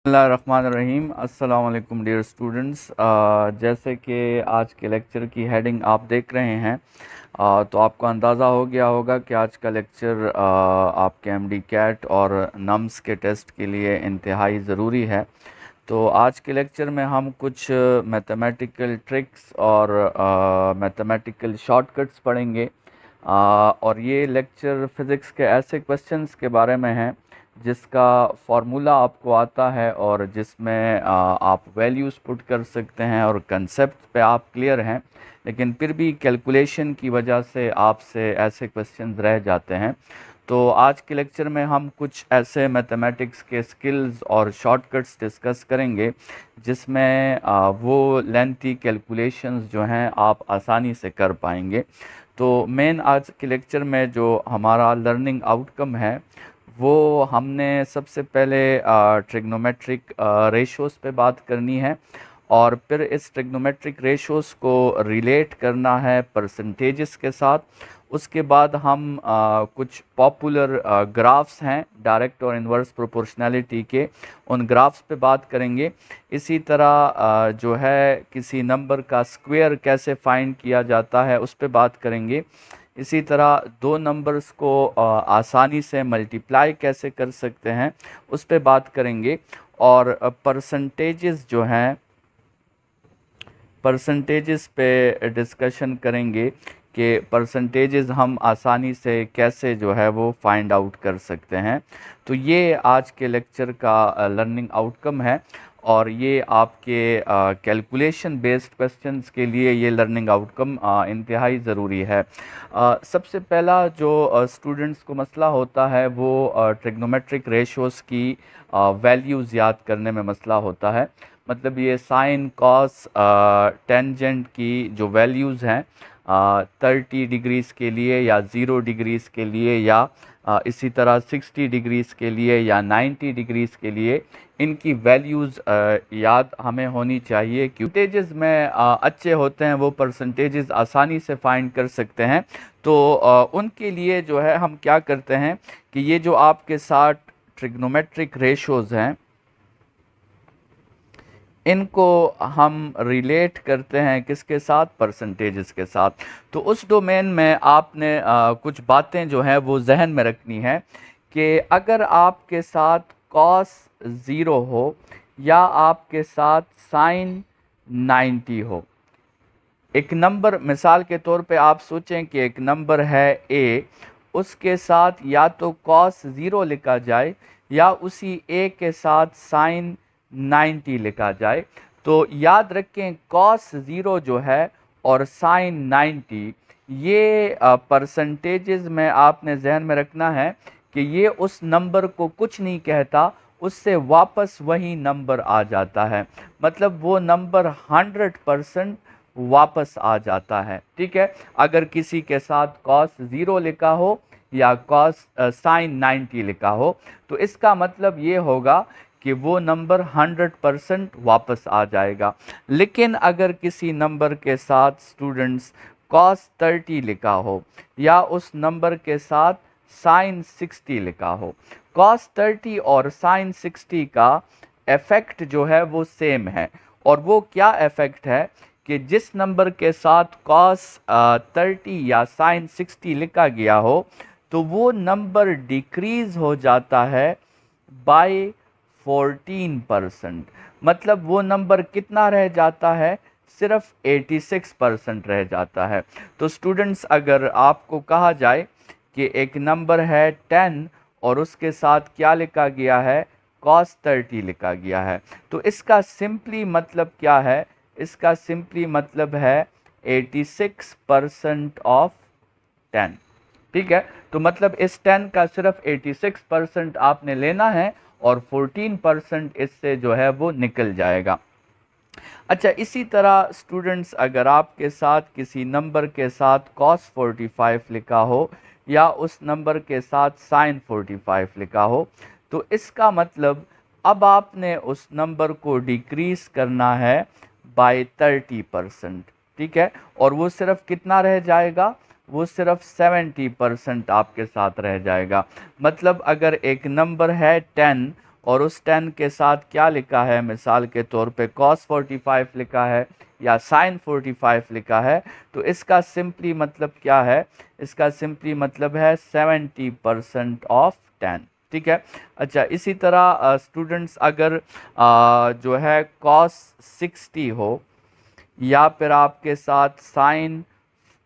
बिस्मिल्लाहिर्रहमानिर्रहीम। अस्सलाम वालेकुम डियर स्टूडेंट्स। जैसे कि आज के लेक्चर की हेडिंग आप देख रहे हैं, तो आपको अंदाज़ा हो गया होगा कि आज का लेक्चर आपके एमडी कैट और नम्स के टेस्ट के लिए इंतहाई ज़रूरी है। तो आज के लेक्चर में हम कुछ मैथमेटिकल ट्रिक्स और मैथमेटिकल शॉर्टकट्स पढ़ेंगे। और ये लेक्चर फ़िज़िक्स के ऐसे क्वेश्चंस के बारे में है जिसका फार्मूला आपको आता है और जिसमें आप वैल्यूज़ पुट कर सकते हैं और कंसेप्ट पे आप क्लियर हैं, लेकिन फिर भी कैलकुलेशन की वजह से आपसे ऐसे क्वेश्चंस रह जाते हैं। तो आज के लेक्चर में हम कुछ ऐसे मैथमेटिक्स के स्किल्स और शॉर्टकट्स डिस्कस करेंगे जिसमें वो लेंथी कैलकुलेशंस जो हैं आप आसानी से कर पाएंगे। तो मेन आज के लेक्चर में जो हमारा लर्निंग आउटकम है वो हमने सबसे पहले ट्रिग्नोमेट्रिक रेशोज़ पे बात करनी है और फिर इस ट्रिग्नोमेट्रिक रेशोज़ को रिलेट करना है परसेंटेजेस के साथ। उसके बाद हम कुछ पॉपुलर ग्राफ्स हैं डायरेक्ट और इन्वर्स प्रोपोर्शनैलिटी के, उन ग्राफ्स पे बात करेंगे। इसी तरह जो है किसी नंबर का स्क्वायर कैसे फाइंड किया जाता है उस पे बात करेंगे। इसी तरह दो नंबर्स को आसानी से मल्टीप्लाई कैसे कर सकते हैं उस पे बात करेंगे। और परसेंटेजेस जो हैं, परसेंटेजेस पे डिस्कशन करेंगे कि परसेंटेजेस हम आसानी से कैसे जो है वो फाइंड आउट कर सकते हैं। तो ये आज के लेक्चर का लर्निंग आउटकम है और ये आपके कैलकुलेशन बेस्ड क्वेश्चंस के लिए ये लर्निंग आउटकम इंतहाई ज़रूरी है। सबसे पहला जो स्टूडेंट्स को मसला होता है वो ट्रिग्नोमेट्रिक रेशोज़ की वैल्यूज़ याद करने में मसला होता है। मतलब ये साइन कॉस टेंजेंट की जो वैल्यूज़ हैं 30 डिग्रीज़ के लिए या 0 डिग्रीज़ के लिए या इसी तरह 60 डिग्रीज़ के लिए या 90 डिग्रीज़ के लिए, इनकी वैल्यूज़ याद हमें होनी चाहिए। परसेंटेजेस में अच्छे होते हैं, वो परसेंटेजेस आसानी से फाइंड कर सकते हैं। तो उनके लिए जो है हम क्या करते हैं कि ये जो आपके साथ ट्रिग्नोमेट्रिक रेशोज़ हैं इनको हम रिलेट करते हैं किसके साथ? परसेंटेजेस के साथ। तो उस डोमेन में आपने कुछ बातें जो हैं वो जहन में रखनी है कि अगर आपके साथ कॉस 0 हो या आपके साथ साइन 90 हो, एक नंबर मिसाल के तौर पे आप सोचें कि एक नंबर है a, उसके साथ या तो कॉस 0 लिखा जाए या उसी a के साथ साइन 90 लिखा जाए। तो याद रखें कॉस 0 जो है और साइन 90, ये परसेंटेजेस में आपने जहन में रखना है कि ये उस नंबर को कुछ नहीं कहता, उससे वापस वही नंबर आ जाता है। मतलब वो नंबर 100% वापस आ जाता है। ठीक है, अगर किसी के साथ कॉस 0 लिखा हो या कॉस साइन 90 लिखा हो तो इसका मतलब ये होगा कि वो नंबर 100% वापस आ जाएगा। लेकिन अगर किसी नंबर के साथ स्टूडेंट्स कॉस 30 लिखा हो या उस नंबर के साथ साइन 60 लिखा हो, कॉस 30 और साइन 60 का इफेक्ट जो है वो सेम है। और वो क्या इफेक्ट है कि जिस नंबर के साथ कॉस 30 या साइन 60 लिखा गया हो तो वो नंबर डिक्रीज हो जाता है बाय 14%। मतलब वो नंबर कितना रह जाता है? सिर्फ 86% रह जाता है। तो स्टूडेंट्स, अगर आपको कहा जाए कि एक नंबर है 10 और उसके साथ क्या लिखा गया है? cos 30 लिखा गया है, तो इसका सिंपली मतलब क्या है? इसका सिंपली मतलब है 86% ऑफ 10। ठीक है, तो मतलब इस 10 का सिर्फ 86% आपने लेना है और 14% इससे जो है वो निकल जाएगा। अच्छा, इसी तरह स्टूडेंट्स, अगर आपके साथ किसी नंबर के साथ cos 45 लिखा हो या उस नंबर के साथ sin 45 लिखा हो, तो इसका मतलब अब आपने उस नंबर को डिक्रीज करना है बाय 30%। ठीक है, और वो सिर्फ कितना रह जाएगा? वो सिर्फ 70% आपके साथ रह जाएगा। मतलब अगर एक नंबर है 10 और उस 10 के साथ क्या लिखा है, मिसाल के तौर पे cos 45 लिखा है या sin 45 लिखा है, तो इसका सिंपली मतलब क्या है, इसका सिंपली मतलब है 70% ऑफ 10। ठीक है। अच्छा, इसी तरह स्टूडेंट्स अगर जो है cos 60 हो या फिर आपके साथ साइन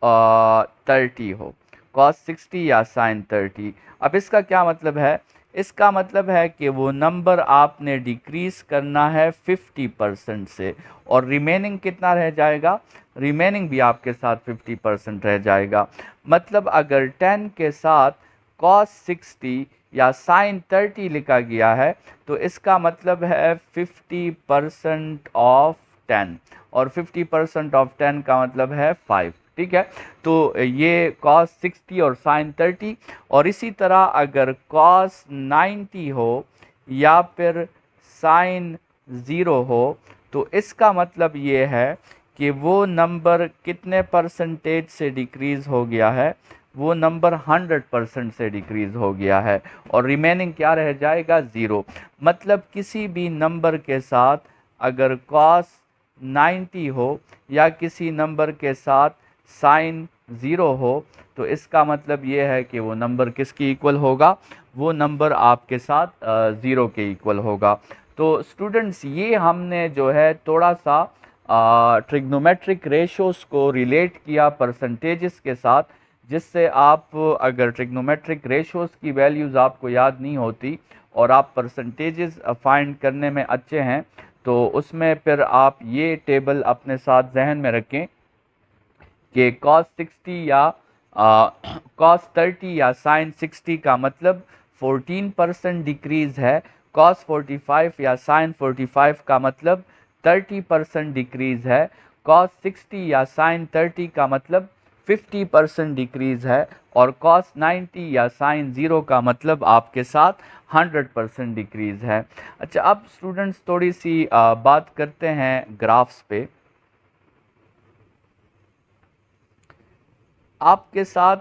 30 हो, cos 60 या साइन 30, अब इसका क्या मतलब है, इसका मतलब है कि वो नंबर आपने डिक्रीज करना है 50% से, और रिमेनिंग कितना रह जाएगा, रिमेनिंग भी आपके साथ 50% रह जाएगा। मतलब अगर 10 के साथ cos 60 या साइन 30 लिखा गया है, तो इसका मतलब है 50% ऑफ 10, और 50% ऑफ 10 का मतलब है 5। ठीक है, तो ये cos 60 और sin 30, और इसी तरह अगर cos 90 हो या फिर sin 0 हो, तो इसका मतलब ये है कि वो नंबर कितने परसेंटेज से डिक्रीज हो गया है, वो नंबर 100% से डिक्रीज हो गया है, और रिमेनिंग क्या रह जाएगा, 0। मतलब किसी भी नंबर के साथ अगर cos 90 हो या किसी नंबर के साथ साइन 0 हो, तो इसका मतलब ये है कि वो नंबर किसकी इक्वल होगा, वो नंबर आपके साथ 0 के इक्वल होगा। तो स्टूडेंट्स, ये हमने जो है थोड़ा सा ट्रिग्नोमेट्रिक रेशोस को रिलेट किया परसेंटेजेस के साथ, जिससे आप अगर ट्रिग्नोमेट्रिक रेशोस की वैल्यूज़ आपको याद नहीं होती और आप परसेंटेजेस फाइंड करने में अच्छे हैं, तो उसमें फिर आप ये टेबल अपने साथ जहन में रखें कि cos 60 या cos 30 या sin 60 का मतलब 14% डिक्रीज है, cos 45 या sin 45 का मतलब 30% डिक्रीज है, cos 60 या sin 30 का मतलब 50% डिक्रीज है, और cos 90 या sin 0 का मतलब आपके साथ 100% डिक्रीज है। अच्छा, अब स्टूडेंट्स थोड़ी सी बात करते हैं ग्राफ्स पे। आपके साथ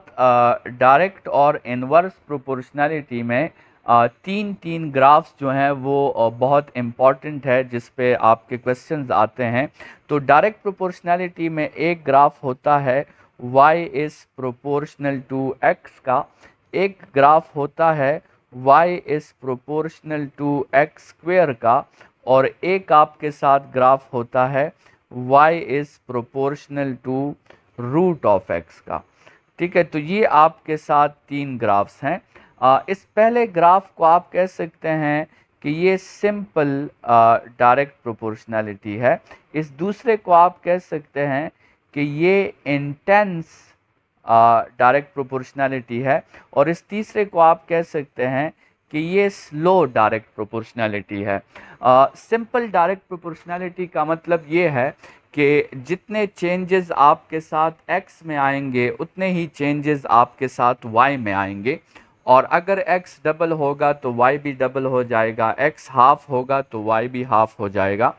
डायरेक्ट और इनवर्स प्रोपोर्शनैलिटी में तीन तीन ग्राफ्स जो हैं वो बहुत इम्पॉर्टेंट है, जिस पे आपके क्वेश्चंस आते हैं। तो डायरेक्ट प्रोपोर्शनैलिटी में एक ग्राफ होता है y is proportional to x का, एक ग्राफ होता है y is proportional to x square का, और एक आपके साथ ग्राफ होता है y is proportional to root of x का। ठीक है, तो ये आपके साथ तीन ग्राफ्स हैं। इस पहले ग्राफ को आप कह सकते हैं कि ये सिंपल डायरेक्ट प्रोपोर्शनैलिटी है। इस दूसरे को आप कह सकते हैं कि ये इंटेंस डायरेक्ट प्रोपोर्शनैलिटी है, और इस तीसरे को आप कह सकते हैं कि ये स्लो डायरेक्ट प्रोपोर्शनैलिटी है। सिंपल डायरेक्ट प्रोपोर्शनैलिटी का मतलब ये है कि जितने चेंजेस आपके साथ x में आएंगे उतने ही चेंजेस आपके साथ y में आएंगे, और अगर x डबल होगा तो y भी डबल हो जाएगा, x हाफ होगा तो y भी हाफ हो जाएगा।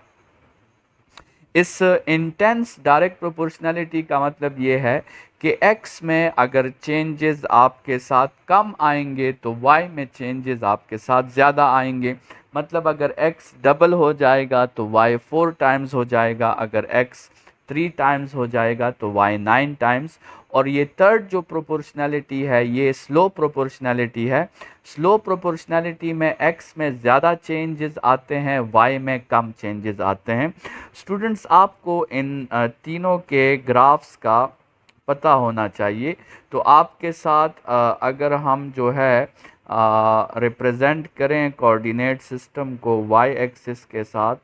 इस इंटेंस डायरेक्ट प्रोपोर्शनैलिटी का मतलब ये है कि x में अगर चेंजेस आपके साथ कम आएंगे तो y में चेंजेस आपके साथ ज़्यादा आएंगे। मतलब अगर x डबल हो जाएगा तो y 4 टाइम्स हो जाएगा, अगर x 3 टाइम्स हो जाएगा तो y 9 टाइम्स। और ये थर्ड जो प्रोपोर्शनैलिटी है ये स्लो प्रोपोर्शनैलिटी है। स्लो प्रोपोर्शनैलिटी में x में ज़्यादा चेंजेस आते हैं, y में कम चेंजेस आते हैं। स्टूडेंट्स, आपको इन तीनों के ग्राफ्स का पता होना चाहिए। तो आपके साथ अगर हम जो है रिप्रेजेंट करें कोऑर्डिनेट सिस्टम को y एक्सिस के साथ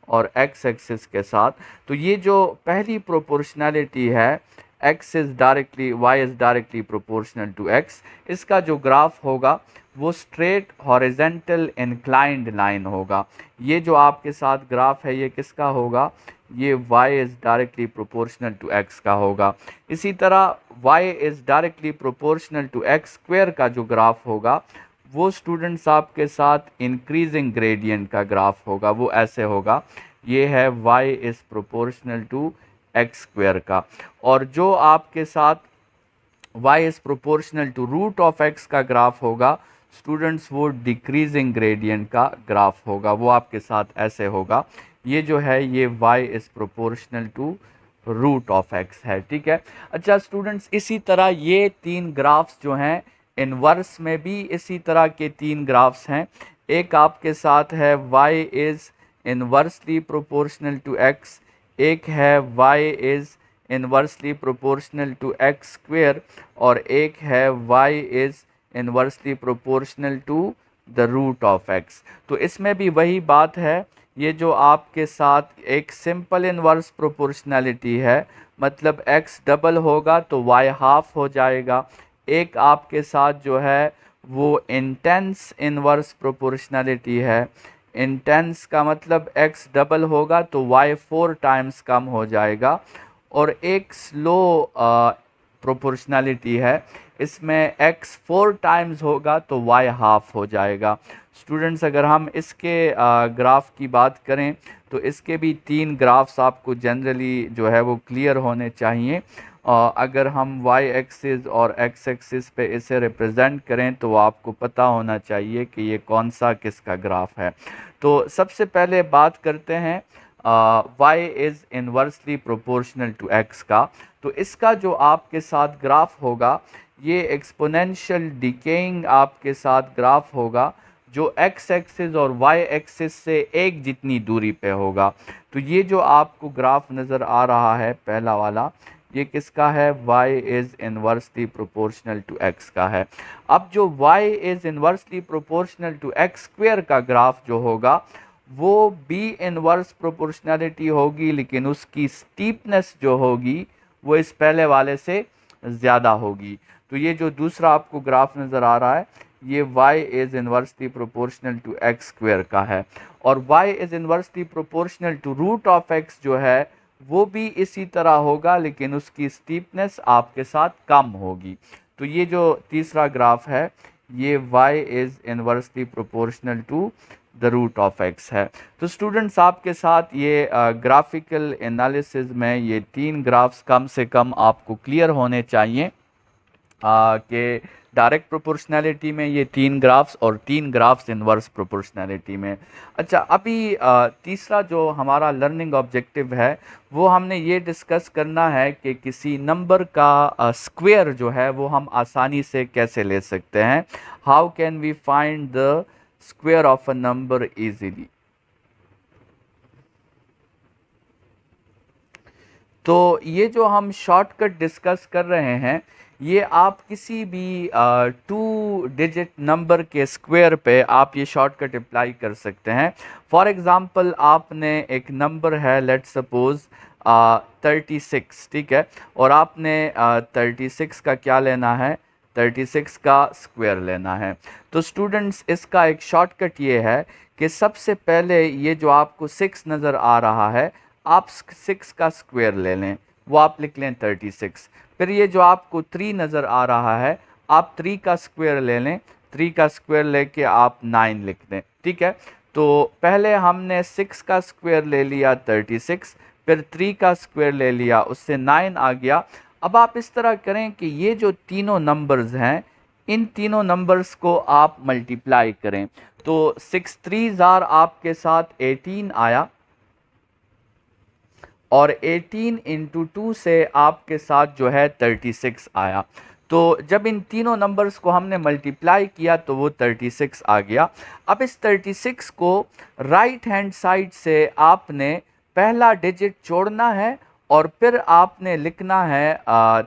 और x एक्सिस के साथ, तो ये जो पहली प्रोपोर्शनैलिटी है x is directly y is directly proportional to x, इसका जो ग्राफ होगा वो स्ट्रेट हॉरिजेंटल इंक्लाइंड लाइन होगा। ये जो आपके साथ ग्राफ है ये किसका होगा, ये y is directly proportional to x का होगा। इसी तरह y is directly proportional to x square का जो ग्राफ होगा वो स्टूडेंट्स आपके साथ इंक्रीजिंग ग्रेडियंट का ग्राफ होगा, वो ऐसे होगा, ये है y is proportional to x square का। और जो आपके साथ y is proportional to root of x का ग्राफ होगा, स्टूडेंट्स वो डिक्रीजिंग ग्रेडियंट का ग्राफ होगा, वो आपके साथ ऐसे होगा। ये जो है ये y is proportional to root of x है, ठीक है। अच्छा स्टूडेंट्स, इसी तरह ये तीन ग्राफ्स जो हैं, इनवर्स में भी इसी तरह के तीन ग्राफ्स हैं। एक आपके साथ है y is inversely proportional to x, एक है y is inversely proportional to x square, और एक है y is inversely proportional to the root of x। तो इसमें भी वही बात है, ये जो आपके साथ एक सिंपल इनवर्स प्रोपोर्शनैलिटी है, मतलब x डबल होगा तो y हाफ हो जाएगा। एक आपके साथ जो है वो इंटेंस इनवर्स प्रोपोर्शनैलिटी है, इंटेंस का मतलब x डबल होगा तो y 4 टाइम्स कम हो जाएगा। और एक स्लो प्रोपोर्शनैलिटी है, इसमें x 4 टाइम्स होगा तो y हाफ हो जाएगा। स्टूडेंट्स, अगर हम इसके ग्राफ की बात करें तो इसके भी तीन ग्राफ्स आपको जनरली जो है वो क्लियर होने चाहिए। अगर हम y एक्सिस और x एक्सिस पे इसे रिप्रेजेंट करें तो आपको पता होना चाहिए कि ये कौन सा किसका ग्राफ है। तो सबसे पहले बात करते हैं y is inversely proportional to x का। तो इसका जो आपके साथ ग्राफ होगा, ये एक्सपोनेंशियल डिकेइंग आपके साथ ग्राफ होगा, जो x एक्सिस और y एक्सिस से एक जितनी दूरी पे होगा। तो ये जो आपको ग्राफ नज़र आ रहा है पहला वाला, ये किसका है? y is inversely proportional to x का है। अब जो y is inversely proportional to x square का ग्राफ जो होगा, वो भी इनवर्स प्रोपोर्शनैलिटी होगी, लेकिन उसकी स्टीपनेस जो होगी वो इस पहले वाले से ज़्यादा होगी। तो ये जो दूसरा आपको ग्राफ नज़र आ रहा है, ये y is inversely proportional to x square का है, और y is inversely proportional to root of x जो है वो भी इसी तरह होगा, लेकिन उसकी स्टीपनेस आपके साथ कम होगी। तो ये जो तीसरा ग्राफ है, ये y is inversely proportional to the root of x है। तो स्टूडेंट्स, आपके साथ ये ग्राफिकल एनालिसिस में ये तीन ग्राफ्स कम से कम आपको क्लियर होने चाहिए कि डायरेक्ट प्रोपोर्शनैलिटी में ये तीन ग्राफ्स और तीन ग्राफ्स इनवर्स प्रोपोर्शनैलिटी में। अच्छा, अभी तीसरा जो हमारा लर्निंग ऑब्जेक्टिव है, वो हमने ये डिस्कस करना है कि किसी नंबर का स्क्वायर जो है वो हम आसानी से कैसे ले सकते हैं। How can we find the square of a number easily. तो ये जो हम शॉर्टकट डिस्कस कर रहे हैं, ये आप किसी भी 2 डिजिट नंबर के स्क्वायर पे आप ये शॉर्टकट अप्लाई कर सकते हैं। फॉर एग्ज़ाम्पल, आपने एक नंबर है, लेट सपोज़ 36, ठीक है, और आपने 36 का क्या लेना है? 36 का स्क्वायर लेना है। तो स्टूडेंट्स, इसका एक शॉर्टकट ये है कि सबसे पहले ये जो आपको 6 नज़र आ रहा है, आप 6 का स्क्वायर ले लें, वो आप लिख लें 36। फिर ये जो आपको 3 नज़र आ रहा है, आप 3 का स्क्वायर ले लें, 3 का स्क्वायर लेके आप 9 लिख दें, ठीक है। तो पहले हमने 6 का स्क्वायर ले लिया 36, फिर 3 का स्क्वायर ले लिया, उससे 9 आ गया। अब आप इस तरह करें कि ये जो तीनों नंबर्स हैं, इन तीनों नंबर्स को आप मल्टीप्लाई करें। तो 6 3 ज़ार आपके साथ 18 आया, और 18 इंटू 2 से आपके साथ जो है 36 आया। तो जब इन तीनों नंबर्स को हमने मल्टीप्लाई किया तो वो 36 आ गया। अब इस 36 को राइट हैंड साइड से आपने पहला डिजिट जोड़ना है, और फिर आपने लिखना है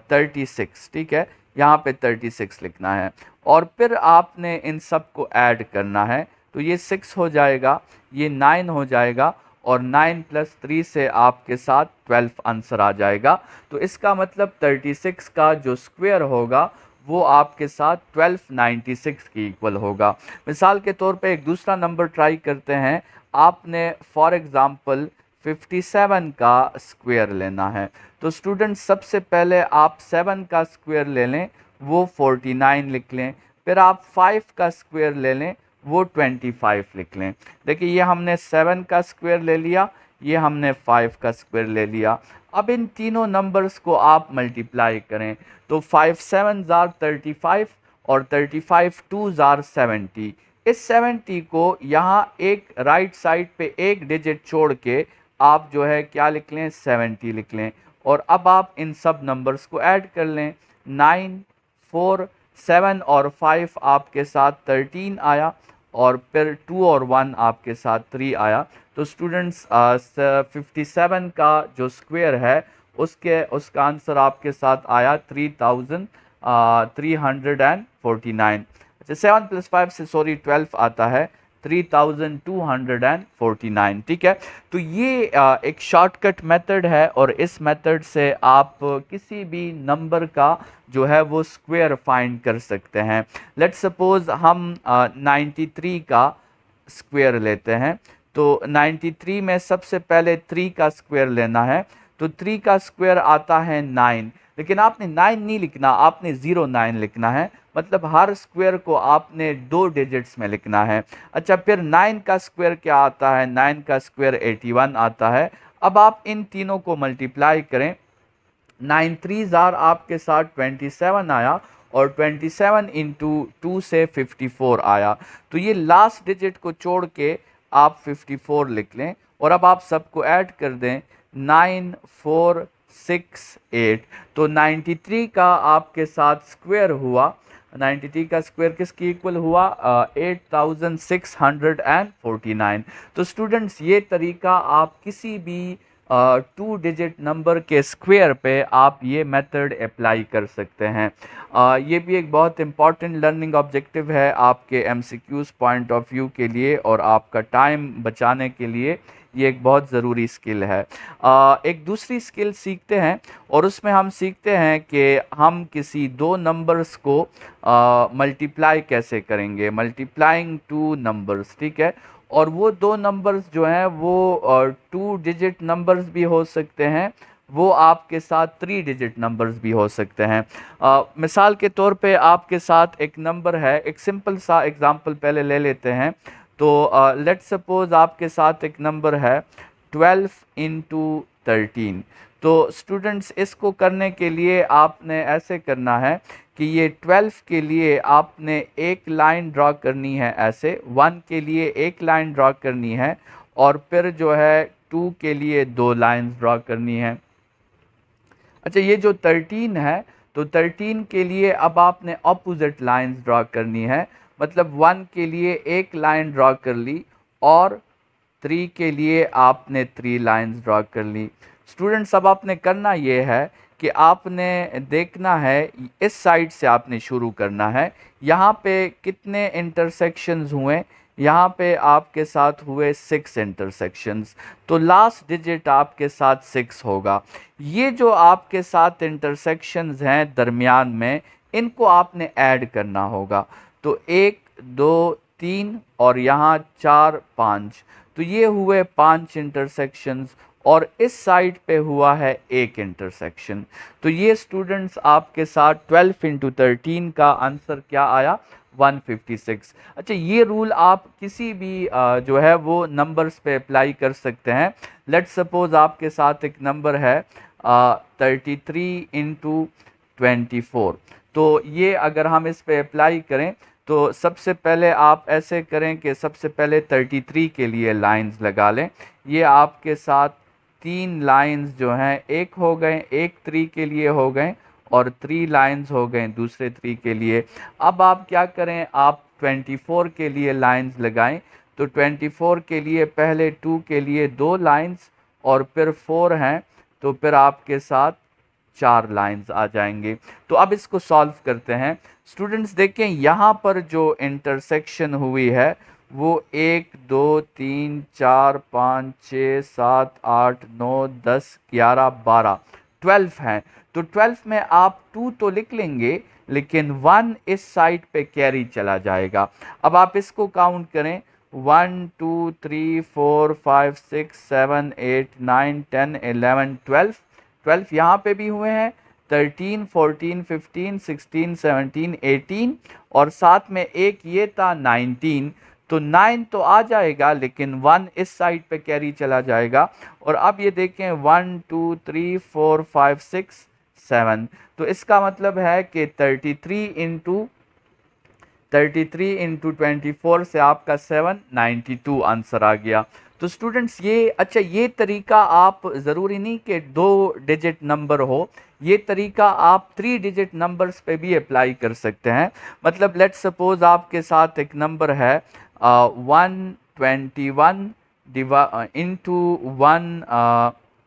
36, ठीक है, यहाँ पे 36 लिखना है, और फिर आपने इन सब को ऐड करना है। तो ये 6 हो जाएगा, ये 9 हो जाएगा, और 9 + 3 से आपके साथ 12 आंसर आ जाएगा। तो इसका मतलब 36 का जो स्क्वायर होगा वो आपके साथ 1296 की इक्वल होगा। मिसाल के तौर पे एक दूसरा नंबर ट्राई करते हैं। आपने फॉर एग्ज़ाम्पल 57 का स्क्वायर लेना है। तो स्टूडेंट, सबसे पहले आप 7 का स्क्वायर ले लें, वो 49 लिख लें। फिर आप 5 का स्क्वायर ले लें, वो 25 लिख लें। देखिए, ये हमने 7 का स्क्वायर ले लिया, ये हमने 5 का स्क्वायर ले लिया। अब इन तीनों नंबर्स को आप मल्टीप्लाई करें, तो 5 7 ज़ार 35, और 35 2s आर 70। इस 70 को यहाँ एक राइट साइड पे एक डिजिट छोड़ के आप जो है क्या लिख लें, 70 लिख लें। और अब आप इन सब नंबर्स को ऐड कर लें। 9 4 7 और 5 आपके साथ 13 आया, और फिर 2 और 1 आपके साथ 3 आया। तो स्टूडेंट्स 57 का जो स्क्वायर है उसका आंसर आपके साथ आया 3349। अच्छा, 7 + 5 से सॉरी 12 आता है 3249। ठीक है, तो ये एक शॉर्टकट मेथड है, और इस मेथड से आप किसी भी नंबर का जो है वो स्क्वायर फाइंड कर सकते हैं। लेट्स सपोज हम 93 का स्क्वायर लेते हैं। तो 93 में सबसे पहले 3 का स्क्वायर लेना है। तो 3 का स्क्वायर आता है 9, लेकिन आपने 9 नहीं लिखना, आपने 09 लिखना है। मतलब हर स्क्वायर को आपने 2 डिजिट्स में लिखना है। अच्छा, फिर 9 का स्क्वायर क्या आता है, 9 का स्क्वायर 81 आता है। अब आप इन तीनों को मल्टीप्लाई करें। 9 3s आर आपके साथ 27 आया, और 27 इंटू 2 से 54 आया। तो ये लास्ट डिजिट को छोड़ के आप 54 लिख लें, और अब आप सबको ऐड कर दें। 9 4 6 8, तो 93 का आपके साथ स्क्वायर हुआ। 93 का स्क्वायर किसकी इक्वल हुआ, 8649। तो स्टूडेंट्स, ये तरीका आप किसी भी 2 डिजिट नंबर के स्क्वायर पे आप ये मेथड अप्लाई कर सकते हैं। ये भी एक बहुत इंपॉर्टेंट लर्निंग ऑब्जेक्टिव है आपके एमसीक्यूज पॉइंट ऑफ व्यू के लिए, और आपका टाइम बचाने के लिए ये एक बहुत ज़रूरी स्किल है। एक दूसरी स्किल सीखते हैं, और उसमें हम सीखते हैं कि हम किसी दो नंबर्स को मल्टीप्लाई कैसे करेंगे, मल्टीप्लाइंग टू नंबर्स। ठीक है, और वो दो नंबर्स जो हैं वो 2 डिजिट नंबर्स भी हो सकते हैं, वो आपके साथ 3 डिजिट नंबर्स भी हो सकते हैं। मिसाल के तौर पे आपके साथ एक नंबर है, एक सिंपल सा एग्जांपल पहले ले लेते हैं। तो लेट्स सपोज आपके साथ एक नंबर है 12 इंटू 13। तो स्टूडेंट्स, इसको करने के लिए आपने ऐसे करना है कि ये 12 के लिए आपने एक लाइन ड्रॉ करनी है ऐसे, 1 के लिए एक लाइन ड्रॉ करनी है, और फिर जो है 2 के लिए 2 लाइंस ड्रॉ करनी है। अच्छा, ये जो 13 है, तो 13 के लिए अब आपने ऑपोजिट लाइंस ड्रॉ करनी है। मतलब 1 के लिए एक लाइन ड्रॉ कर ली, और 3 के लिए आपने 3 लाइंस ड्रॉ कर ली। स्टूडेंट्स, अब आपने करना ये है कि आपने देखना है, इस साइड से आपने शुरू करना है। यहाँ पे कितने इंटरसेक्शंस हुए, यहाँ पे आपके साथ हुए 6 इंटरसेक्शंस। तो लास्ट डिजिट आपके साथ 6 होगा। ये जो आपके साथ इंटरसेक्शंस हैं दरमियान में, इनको आपने ऐड करना होगा। तो 1 2 3 और यहाँ 4 5, तो ये हुए 5 इंटरसेक्शंस, और इस साइड पे हुआ है एक इंटरसेक्शन। तो ये स्टूडेंट्स आपके साथ 12 इंटू 13 का आंसर क्या आया, 156। अच्छा, ये रूल आप किसी भी जो है वो नंबर्स पे अप्लाई कर सकते हैं। लेट्स सपोज आपके साथ एक नंबर है 33 इंटू 24। तो ये अगर हम इस पे अप्लाई करें, तो सबसे पहले आप ऐसे करें कि सबसे पहले 33 के लिए लाइंस लगा लें। ये आपके साथ 3 लाइंस जो हैं, एक हो गए, एक 3 के लिए हो गए, और 3 लाइंस हो गए दूसरे 3 के लिए। अब आप क्या करें, आप 24 के लिए लाइंस लगाएं। तो 24 के लिए पहले 2 के लिए 2 लाइंस, और फिर 4 हैं, तो फिर आपके साथ 4 लाइंस आ जाएंगे। तो अब इसको सॉल्व करते हैं। स्टूडेंट्स, देखें यहाँ पर जो इंटरसेक्शन हुई है वो 1 2 3 4 5 6 7 8 9 10 11 12 12 हैं। तो 12 में आप 2 तो लिख लेंगे, लेकिन 1 इस साइड पे कैरी चला जाएगा। अब आप इसको काउंट करें, 1 2 3 4 5 6 7 8 9 10 11 12। 12 यहाँ पे भी हुए हैं, 13 14 15 16 17 18, और साथ में एक ये था 19। तो 9 तो आ जाएगा, लेकिन 1 इस साइड पे कैरी चला जाएगा। और अब ये देखें, 1 2 3 4 5 6 7। तो इसका मतलब है कि 33 इंटू 33 इंटू 24 से आपका 792 आंसर आ गया। तो स्टूडेंट्स ये अच्छा, ये तरीका आप ज़रूरी नहीं कि 2 डिजिट नंबर हो, ये तरीका आप 3 डिजिट नंबर्स पे भी अप्लाई कर सकते हैं। मतलब लेट्स सपोज आपके साथ एक नंबर है 121 इंटू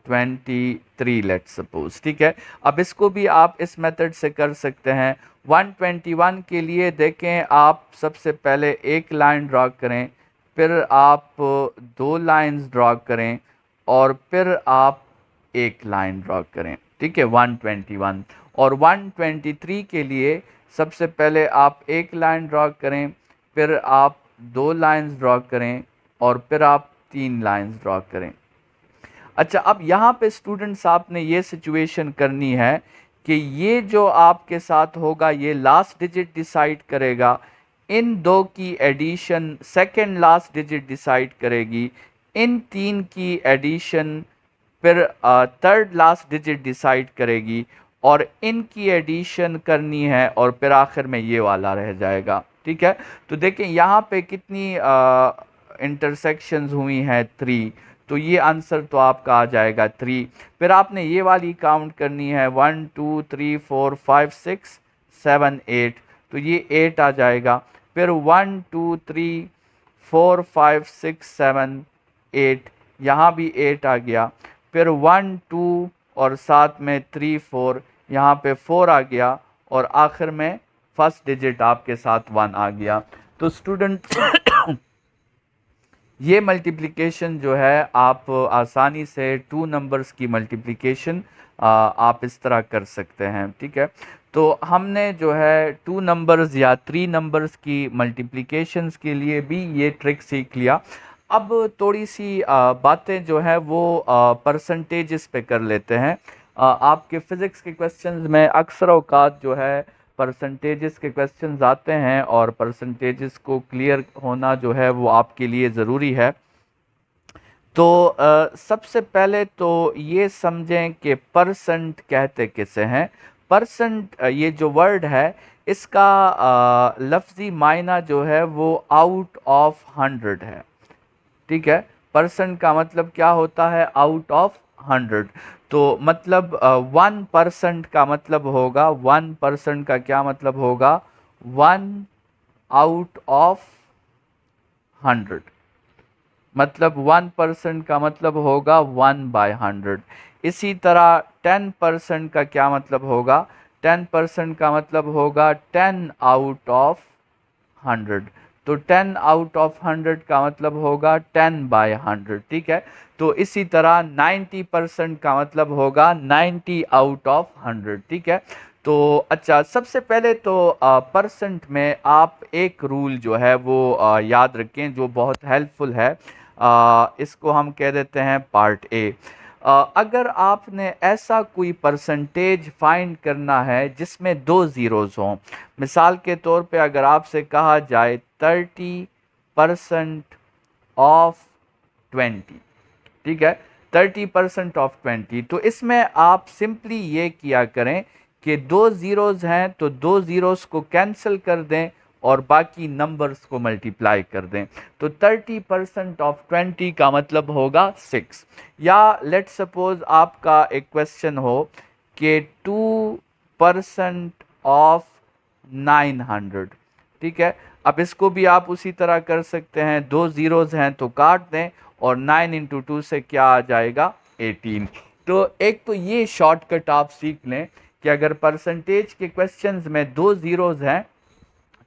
123 लेट्स सपोज, ठीक है। अब इसको भी आप इस मेथड से कर सकते हैं। 121 के लिए देखें, आप सबसे पहले एक लाइन ड्रा करें, फिर आप 2 लाइंस ड्रा करें और फिर आप एक लाइन ड्रा करें, ठीक है। 121 और 123 के लिए सबसे पहले आप एक लाइन ड्रा करें, फिर आप 2 लाइंस ड्रा करें और फिर आप 3 लाइंस ड्रा करें। अच्छा, अब यहाँ पे स्टूडेंट्स आपने ये सिचुएशन करनी है कि ये जो आपके साथ होगा ये लास्ट डिजिट डिसाइड करेगा, इन दो की addition second last digit decide करेगी, इन तीन की एडिशन फिर थर्ड लास्ट डिजिट डिसाइड करेगी और इनकी एडिशन करनी है और फिर आखिर में ये वाला रह जाएगा, ठीक है। तो देखें यहाँ पे कितनी इंटरसेक्शंस हुई हैं 3, तो ये आंसर तो आपका आ जाएगा 3। फिर आपने ये वाली काउंट करनी है 1 2 3 4 5 6 7 8, तो ये 8 आ जाएगा। फिर 1 2 3 4 5 6 7 8, यहाँ भी 8 आ गया। फिर 1 2 और साथ में 3 4, यहाँ पे 4 आ गया और आखिर में फर्स्ट डिजिट आपके साथ 1 आ गया। तो स्टूडेंट ये मल्टीप्लिकेशन जो है आप आसानी से 2 नंबर्स की मल्टीप्लिकेशन आप इस तरह कर सकते हैं, ठीक है। तो हमने जो है 2 नंबर्स या 3 नंबर्स की मल्टीप्लिकेशंस के लिए भी ये ट्रिक सीख लिया। अब थोड़ी सी बातें जो है वो परसेंटेजेस पे कर लेते हैं। आपके फ़िज़िक्स के क्वेश्चंस में अक्सर औक़ात जो है परसेंटेजेस के क्वेश्चंस आते हैं और परसेंटेजेस को क्लियर होना जो है वो आपके लिए ज़रूरी है। तो सबसे पहले तो ये समझें कि परसेंट कहते किसे हैं। परसेंट ये जो वर्ड है इसका लफ्ज़ी मायना जो है वो आउट ऑफ 100 है, ठीक है। परसेंट का मतलब क्या होता है? Out of 100। तो मतलब 1% का मतलब होगा, 1% का क्या मतलब होगा? 1 आउट ऑफ 100। मतलब 1% का मतलब होगा 1/100। इसी तरह 10% का क्या मतलब होगा? 10% का मतलब होगा 10 आउट ऑफ 100। तो 10 आउट ऑफ 100 का मतलब होगा 10/100, ठीक है। तो इसी तरह 90% का मतलब होगा 90 आउट ऑफ 100, ठीक है। तो अच्छा, सबसे पहले तो परसेंट में आप एक रूल जो है वो याद रखें जो बहुत हेल्पफुल है। इसको हम कह देते हैं पार्ट ए। अगर आपने ऐसा कोई परसेंटेज फाइंड करना है जिसमें 2 ज़ीरोज़ हों, मिसाल के तौर पे अगर आपसे कहा जाए 30% ऑफ 20, ठीक है, 30% ऑफ 20, तो इसमें आप सिंपली ये किया करें कि 2 ज़ीरोज़ हैं तो 2 ज़ीरोज़ को कैंसिल कर दें और बाकी नंबर्स को मल्टीप्लाई कर दें। तो 30% ऑफ 20 का मतलब होगा 6। या लेट्स सपोज आपका एक क्वेश्चन हो कि 2% ऑफ 900, ठीक है। अब इसको भी आप उसी तरह कर सकते हैं, 2 ज़ीरोज़ हैं तो काट दें और 9 इंटू 2 से क्या आ जाएगा? 18। तो एक तो ये शॉर्टकट आप सीख लें कि अगर परसेंटेज के क्वेश्चंस में 2 ज़ीरोज़ हैं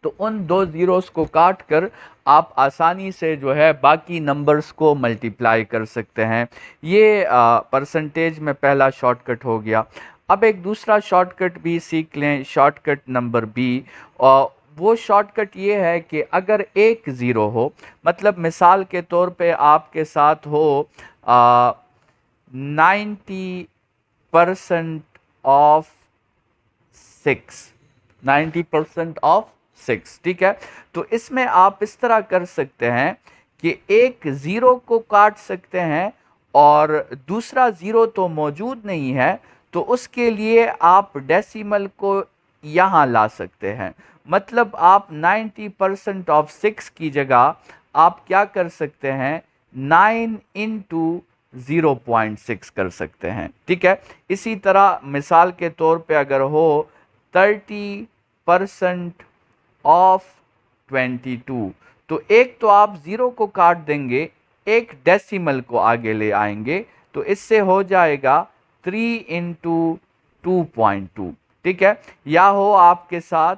तो उन 2 ज़ीरोज़ को काट कर आप आसानी से जो है बाकी नंबर्स को मल्टीप्लाई कर सकते हैं। ये परसेंटेज में पहला शॉर्टकट हो गया। अब एक दूसरा शॉर्टकट भी सीख लें, शॉर्टकट नंबर बी। वो शॉर्टकट ये है कि अगर एक ज़ीरो हो, मतलब मिसाल के तौर पे आपके साथ हो 90% ऑफ 6, 90% ऑफ 6, ठीक है। तो इसमें आप इस तरह कर सकते हैं कि एक ज़ीरो को काट सकते हैं और दूसरा ज़ीरो तो मौजूद नहीं है, तो उसके लिए आप डेसिमल को यहाँ ला सकते हैं। मतलब आप 90% ऑफ 6 की जगह आप क्या कर सकते हैं, 9 इंटू 0.6 कर सकते हैं। ठीक है, इसी तरह मिसाल के तौर पे अगर हो 30% ऑफ 22, तो एक तो आप ज़ीरो को काट देंगे, एक डेसिमल को आगे ले आएंगे, तो इससे हो जाएगा 3 इंटू 2.2। ठीक है, या हो आपके साथ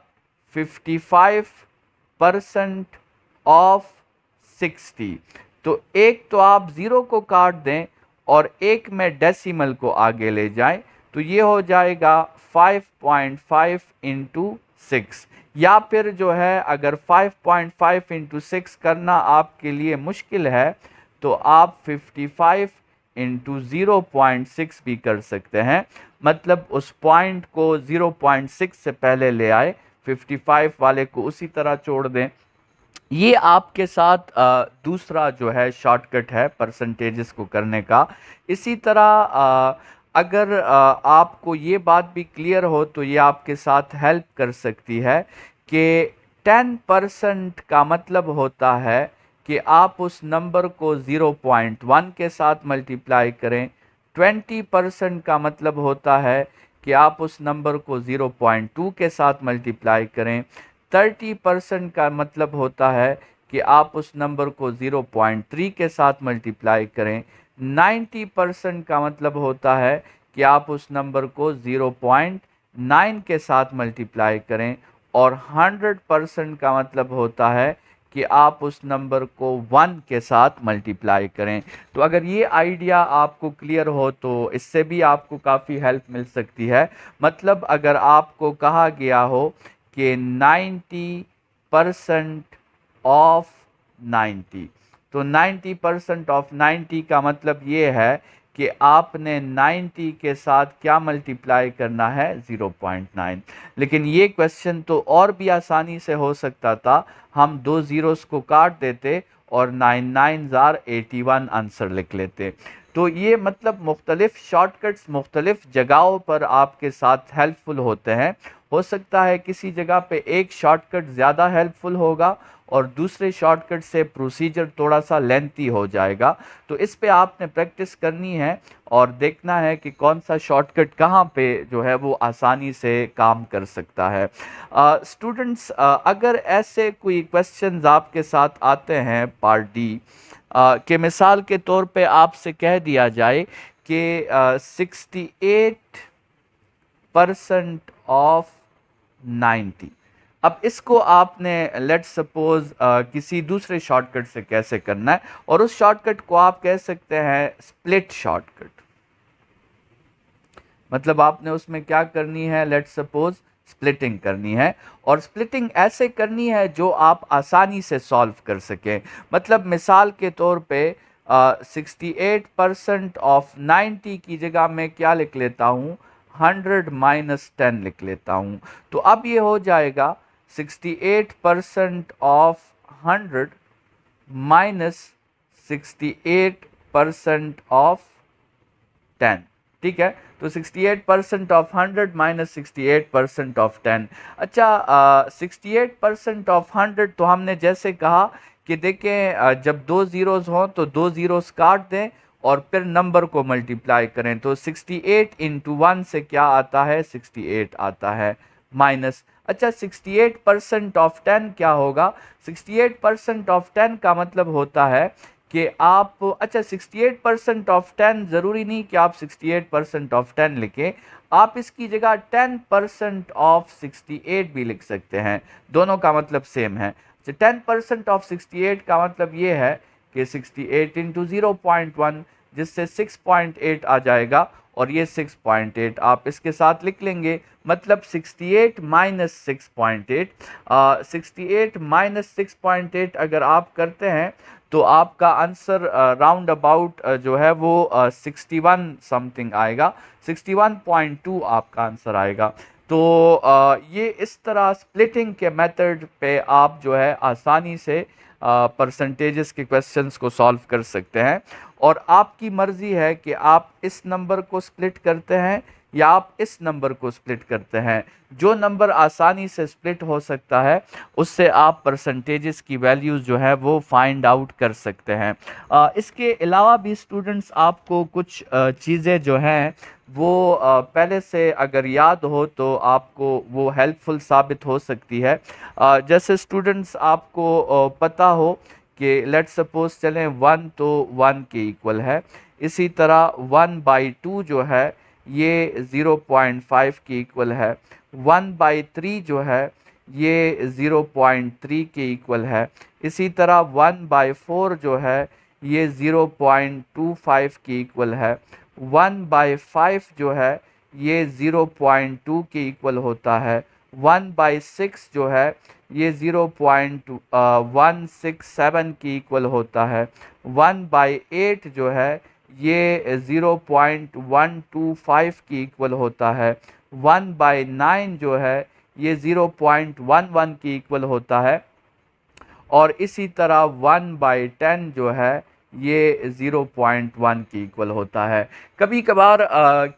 55% ऑफ 60, तो एक तो आप ज़ीरो को काट दें और एक में डेसिमल को आगे ले जाएं, तो ये हो जाएगा 5.5 इंटू 6। या फिर जो है अगर 5.5 इंटू 6 करना आपके लिए मुश्किल है तो आप 55 इंटू 0.6 भी कर सकते हैं। मतलब उस पॉइंट को 0.6 से पहले ले आए, 55 वाले को उसी तरह छोड़ दें। ये आपके साथ दूसरा जो है शॉर्टकट है परसेंटेजेस को करने का। इसी तरह अगर आपको ये बात भी क्लियर हो तो ये आपके साथ हेल्प कर सकती है कि 10% का मतलब होता है कि आप उस नंबर को 0.1 के साथ मल्टीप्लाई करें। 20% का मतलब होता है कि आप उस नंबर को 0.2 के साथ मल्टीप्लाई करें। 30% का मतलब होता है कि आप उस नंबर को 0.3 के साथ मल्टीप्लाई करें। 90% का मतलब होता है कि आप उस नंबर को 0.9 के साथ मल्टीप्लाई करें। और 100% का मतलब होता है कि आप उस नंबर को 1 के साथ मल्टीप्लाई करें। तो अगर ये आइडिया आपको क्लियर हो तो इससे भी आपको काफ़ी हेल्प मिल सकती है। मतलब अगर आपको कहा गया हो कि 90% ऑफ 90, तो 90% ऑफ 90 का मतलब ये है कि आपने 90 के साथ क्या मल्टीप्लाई करना है, 0.9। लेकिन ये क्वेश्चन तो और भी आसानी से हो सकता था, हम दो ज़ीरोस को काट देते और 9 9 ज़ार 81 आंसर लिख लेते। तो ये मतलब मुख्तलिफ शॉर्टकट्स मुख्तलिफ जगहों पर आपके साथ हेल्पफुल होते हैं। हो सकता है किसी जगह पे एक शॉर्टकट ज़्यादा हेल्पफुल होगा और दूसरे शॉर्टकट से प्रोसीजर थोड़ा सा लेंथी हो जाएगा। तो इस पे आपने प्रैक्टिस करनी है और देखना है कि कौन सा शॉर्टकट कहाँ पे जो है वो आसानी से काम कर सकता है। स्टूडेंट्स, अगर ऐसे कोई क्वेश्चंस आपके साथ आते हैं पार्ट डी के, मिसाल के तौर पे आपसे कह दिया जाए कि 68% ऑफ 90, अब इसको आपने लेट सपोज किसी दूसरे शॉर्टकट से कैसे करना है, और उस शॉर्टकट को आप कह सकते हैं स्प्लिट शॉर्टकट। मतलब आपने उसमें क्या करनी है, लेट सपोज स्प्लिटिंग करनी है, और स्प्लिटिंग ऐसे करनी है जो आप आसानी से सॉल्व कर सकें। मतलब मिसाल के तौर पे 68% ऑफ 90 की जगह मैं क्या लिख लेता हूँ, 100 माइनस 10 लिख लेता हूँ। तो अब ये हो जाएगा 68% ऑफ 100 माइनस 68% ऑफ 10। ठीक है, तो 68% ऑफ 100 माइनस 68% ऑफ 10। अच्छा, 68% ऑफ 100 तो हमने जैसे कहा कि देखें जब दो ज़ीरोज़ हों तो दो ज़ीरोज़ काट दें और फिर नंबर को मल्टीप्लाई करें, तो 68 इंटू 1 से क्या आता है, 68 आता है, माइनस। अच्छा, 68% ऑफ 10 क्या होगा, 68% ऑफ 10 का मतलब होता है कि आप, अच्छा 68% ऑफ 10 ज़रूरी नहीं कि आप 68% ऑफ 10 लिखें, आप इसकी जगह 10% ऑफ 68 भी लिख सकते हैं, दोनों का मतलब सेम है। 10% ऑफ 68 का मतलब ये है कि 68 इंटू 0.1, जिससे 6.8 आ जाएगा, और ये 6.8 आप इसके साथ लिख लेंगे। मतलब 68 माइनस 6.8, 68 माइनस 6.8 अगर आप करते हैं तो आपका आंसर राउंड अबाउट जो है वो 61 समथिंग आएगा, 61.2 आपका आंसर आएगा। तो ये इस तरह स्प्लिटिंग के मेथड पे आप जो है आसानी से परसेंटेजेस के क्वेश्चंस को सॉल्व कर सकते हैं। और आपकी मर्ज़ी है कि आप इस नंबर को स्प्लिट करते हैं या आप इस नंबर को स्प्लिट करते हैं। जो नंबर आसानी से स्प्लिट हो सकता है उससे आप परसेंटेजेस की वैल्यूज़ जो है वो फाइंड आउट कर सकते हैं। इसके अलावा भी स्टूडेंट्स आपको कुछ चीज़ें जो हैं वो पहले से अगर याद हो तो आपको वो हेल्पफुल साबित हो सकती है। जैसे स्टूडेंट्स आपको पता हो कि लेट्स सपोज चलें 1 तो 1 के इक्वल है, इसी तरह 1/2 जो है ये 0.5 के इक्वल है, 1/3 जो है ये 0.3 के इक्वल है, इसी तरह 1/4 जो है ये 0.25 के इक्वल है, 1/5 जो है ये 0.2 के इक्वल होता है, 1/6 जो है ये 0.167 के इक्वल होता है, 1/8 जो है ये 0.125 के इक्वल होता है, 1/9 जो है ये 0.11 के इक्वल होता है, और इसी तरह 1/10 जो है ये 0.1 के इक्वल होता है। कभी कभार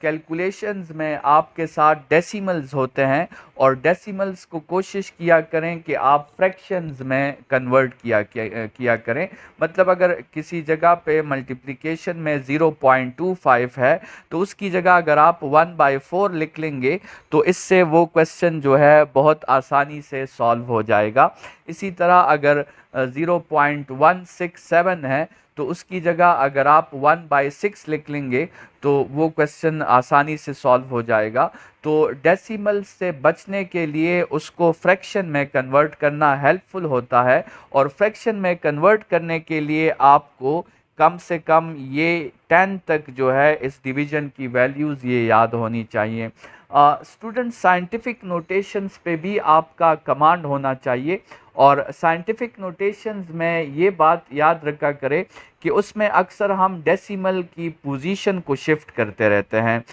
कैलकुलेशंस में आपके साथ डेसिमल्स होते हैं, और डेसिमल्स को कोशिश किया करें कि आप फ्रैक्शंस में कन्वर्ट किया करें। मतलब अगर किसी जगह पे मल्टीप्लिकेशन में 0.25 है तो उसकी जगह अगर आप 1/4 लिख लेंगे तो इससे वो क्वेश्चन जो है बहुत आसानी से सॉल्व हो जाएगा। इसी तरह अगर 0.167 है तो उसकी जगह अगर आप 1/6 लिख लेंगे तो वो क्वेश्चन आसानी से सॉल्व हो जाएगा। तो डेसिमल से बचने के लिए उसको फ्रैक्शन में कन्वर्ट करना हेल्पफुल होता है, और फ्रैक्शन में कन्वर्ट करने के लिए आपको कम से कम ये 10 तक जो है इस डिवीजन की वैल्यूज़ ये याद होनी चाहिए। स्टूडेंट साइंटिफिक नोटेशंस पे भी आपका कमांड होना चाहिए, और साइंटिफिक नोटेशंस में ये बात याद रखा करें कि उसमें अक्सर हम डेसिमल की पोजीशन को शिफ्ट करते रहते हैं।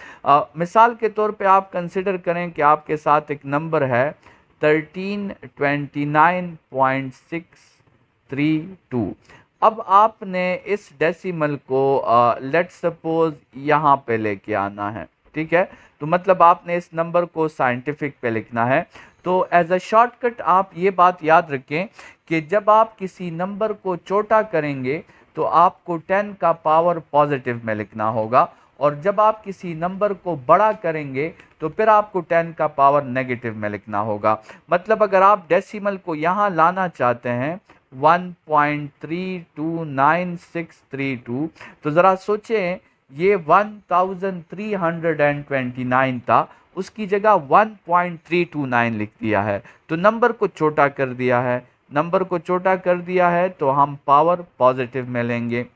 मिसाल के तौर पे आप कंसिडर करें कि आपके साथ एक नंबर है 1329.632। अब आपने इस डेसिमल को लेट्स सपोज यहाँ पे लेके आना है, ठीक है। तो मतलब आपने इस नंबर को साइंटिफिक पे लिखना है। तो एज अ शॉर्टकट आप ये बात याद रखें कि जब आप किसी नंबर को छोटा करेंगे तो आपको 10 का पावर पॉजिटिव में लिखना होगा, और जब आप किसी नंबर को बड़ा करेंगे तो फिर आपको 10 का पावर नेगेटिव में लिखना होगा। मतलब अगर आप डेसिमल को यहाँ लाना चाहते हैं 1.329632, तो ज़रा सोचें ये 1329 था, उसकी जगह 1.329 लिख दिया है, तो नंबर को छोटा कर दिया है। नंबर को छोटा कर दिया है तो हम पावर पॉजिटिव में लेंगे।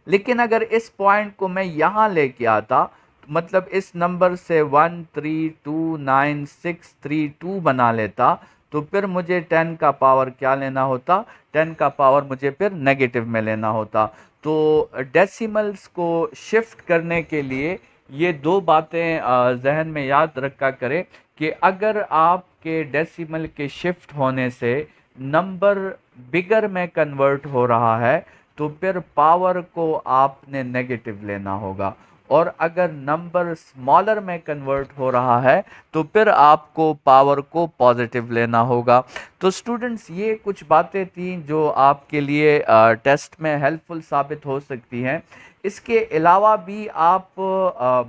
लेकिन अगर इस पॉइंट को मैं यहाँ लेके आता, मतलब इस नंबर से 13299632 बना लेता, तो फिर मुझे 10 का पावर क्या लेना होता, 10 का पावर मुझे फिर नेगेटिव में लेना होता। तो डेसिमल्स को शिफ्ट करने के लिए ये दो बातें जहन में याद रखा करें कि अगर आपके डेसिमल के शिफ्ट होने से नंबर बिगर में कन्वर्ट हो रहा है तो फिर पावर को आपने नेगेटिव लेना होगा, और अगर नंबर स्मॉलर में कन्वर्ट हो रहा है तो फिर आपको पावर को पॉजिटिव लेना होगा। तो स्टूडेंट्स ये कुछ बातें थी जो आपके लिए टेस्ट में हेल्पफुल साबित हो सकती हैं। इसके अलावा भी आप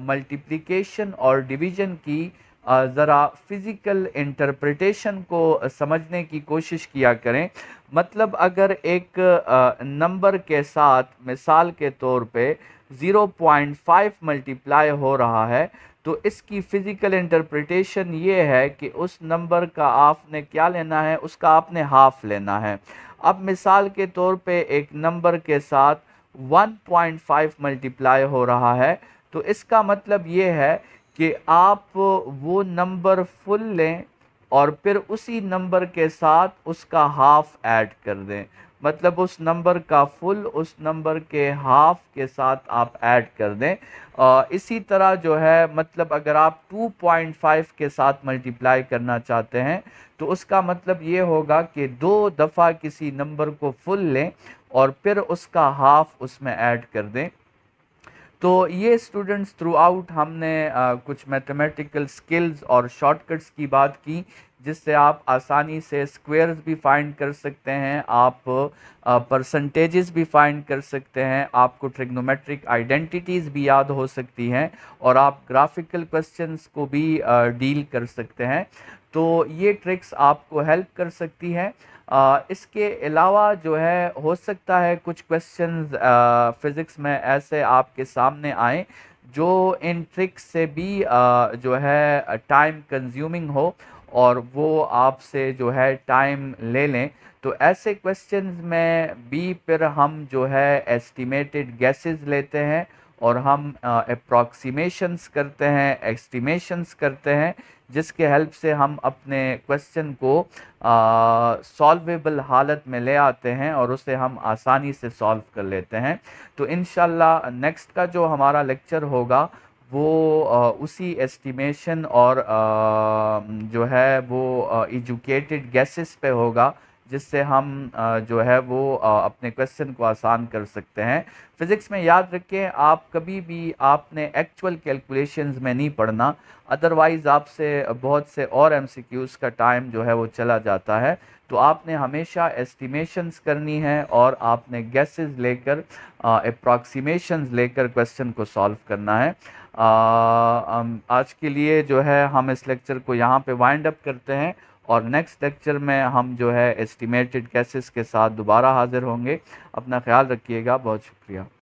मल्टीप्लिकेशन और डिवीजन की ज़रा फिज़िकल इंटरप्रिटेशन को समझने की कोशिश किया करें। मतलब अगर एक नंबर के साथ मिसाल के तौर पे 0.5 मल्टीप्लाई हो रहा है तो इसकी फ़िज़िकल इंटरप्रिटेशन ये है कि उस नंबर का आपने क्या लेना है, उसका आपने हाफ लेना है। अब मिसाल के तौर पे एक नंबर के साथ 1.5 मल्टीप्लाई हो रहा है तो इसका मतलब ये है कि आप वो नंबर फुल लें और फिर उसी नंबर के साथ उसका हाफ ऐड कर दें। मतलब उस नंबर का फुल उस नंबर के हाफ के साथ आप ऐड कर दें। इसी तरह जो है मतलब अगर आप 2.5 के साथ मल्टीप्लाई करना चाहते हैं तो उसका मतलब ये होगा कि 2 दफ़ा किसी नंबर को फुल लें और फिर उसका हाफ उसमें ऐड कर दें। तो ये स्टूडेंट्स थ्रू आउट हमने कुछ मैथमेटिकल स्किल्स और शॉर्टकट्स की बात की, जिससे आप आसानी से स्क्वायर्स भी फाइंड कर सकते हैं, आप परसेंटेजेस भी फाइंड कर सकते हैं, आपको ट्रिग्नोमेट्रिक आइडेंटिटीज़ भी याद हो सकती हैं, और आप ग्राफिकल क्वेश्चंस को भी डील कर सकते हैं। तो ये ट्रिक्स आपको हेल्प कर सकती हैं। इसके अलावा जो है हो सकता है कुछ क्वेश्चंस फिज़िक्स में ऐसे आपके सामने आए जो इन ट्रिक्स से भी जो है टाइम कंज्यूमिंग हो, और वो आपसे जो है टाइम ले लें। तो ऐसे क्वेश्चंस में भी फिर हम जो है एस्टिमेटेड गेसेस लेते हैं, और हम अप्रॉक्सीमेशंस करते हैं, एस्टिमेशंस करते हैं, जिसके हेल्प से हम अपने क्वेश्चन को सॉल्वेबल हालत में ले आते हैं और उसे हम आसानी से सॉल्व कर लेते हैं। तो इंशाल्लाह नेक्स्ट का जो हमारा लेक्चर होगा वो उसी एस्टिमेशन और जो है वो एजुकेटेड गेसेस पे होगा, जिससे हम जो है वो अपने क्वेश्चन को आसान कर सकते हैं। फिज़िक्स में याद रखें, आप कभी भी आपने एक्चुअल कैलकुलेशंस में नहीं पढ़ना, अदरवाइज़ आपसे बहुत से और एमसीक्यूज़ का टाइम जो है वो चला जाता है। तो आपने हमेशा एस्टिमेशंस करनी है, और आपने गेसेस लेकर अप्रॉक्सीमेशंस लेकर क्वेश्चन को सॉल्व करना है। आज के लिए जो है हम इस लेक्चर को यहाँ पे वाइंड अप करते हैं, और नेक्स्ट लेक्चर में हम जो है एस्टिमेटेड केसेस के साथ दोबारा हाजिर होंगे। अपना ख्याल रखिएगा, बहुत शुक्रिया।